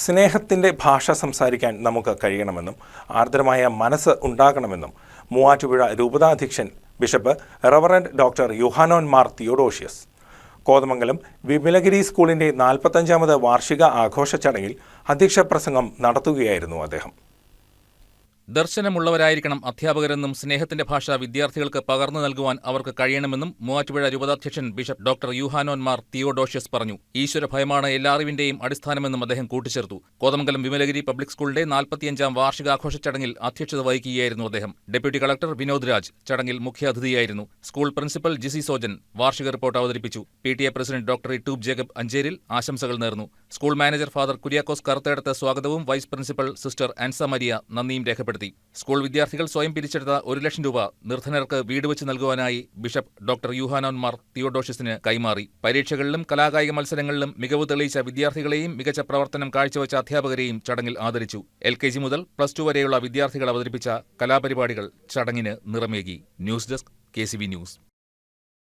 സ്നേഹത്തിൻ്റെ ഭാഷ സംസാരിക്കാൻ നമുക്ക് കഴിയണമെന്നും ആർദ്രമായ മനസ്സ് ഉണ്ടാകണമെന്നും മൂവാറ്റുപുഴ രൂപതാധ്യക്ഷൻ bishop reverend doctor Yuhanon Mar Theodosius Kothamangalam Vimalagiri സ്കൂളിൻ്റെ 45ാമത് വാർഷിക ആഘോഷ ചടങ്ങിൽ അധ്യക്ഷ പ്രസംഗം നടത്തുകയായിരുന്നു അദ്ദേഹം. ദർശനമുള്ളവരായിരിക്കണം അധ്യാപകരെന്നും സ്നേഹത്തിന്റെ ഭാഷ വിദ്യാർത്ഥികൾക്ക് പകർന്നു നൽകുവാൻ അവർക്ക് കഴിയണമെന്നും മൂവാറ്റുപുഴ രൂപതാധ്യക്ഷൻ ബിഷപ്പ് ഡോക്ടർ യുഹാനോൻ മാർ തിയോഡോഷ്യസ് പറഞ്ഞു. ഈശ്വര ഭയമാണ് എല്ലാ അറിവിന്റെയും അടിസ്ഥാനമെന്നും അദ്ദേഹം കൂട്ടിച്ചേർത്തു. കോതമംഗലം വിമലഗിരി പബ്ലിക് സ്കൂളിന്റെ 45ാം വാർഷികാഘോഷ ചടങ്ങിൽ അധ്യക്ഷത വഹിക്കുകയായിരുന്നു അദ്ദേഹം. ഡെപ്യൂട്ടി കളക്ടർ വിനോദ് രാജ് ചടങ്ങിൽ മുഖ്യാതിഥിയായിരുന്നു. സ്കൂൾ പ്രിൻസിപ്പൽ ജിസി സോജൻ വാർഷിക റിപ്പോർട്ട് അവതരിപ്പിച്ചു. PTA president doctor Ittoop Jacob Ancheril ആശംസകൾ നേർന്നു. School manager father Kuriakose Karuthedath സ്വാഗതവും vice principal sister Ansa Maria നന്ദിയും രേഖപ്പെടുത്തി. സ്കൂൾ വിദ്യാർത്ഥികൾ സ്വയം പിരിച്ചെടുത്ത 1 ലക്ഷം രൂപ നിർധനർക്ക് വീട് വെച്ച് നൽകുവാനായി ബിഷപ്പ് ഡോക്ടർ യുഹാനോൻ മാർ തിയോഡോഷ്യസിന് കൈമാറി. പരീക്ഷകളിലും കലാകായിക മത്സരങ്ങളിലും മികവ് തെളിയിച്ച വിദ്യാർത്ഥികളെയും മികച്ച പ്രവർത്തനം കാഴ്ചവെച്ച അധ്യാപകരെയും ചടങ്ങിൽ ആദരിച്ചു. LKG മുതൽ +2 വരെയുള്ള വിദ്യാർത്ഥികൾ അവതരിപ്പിച്ച കലാപരിപാടികൾ ചടങ്ങിന് നിറമേകി. News desk KCB news.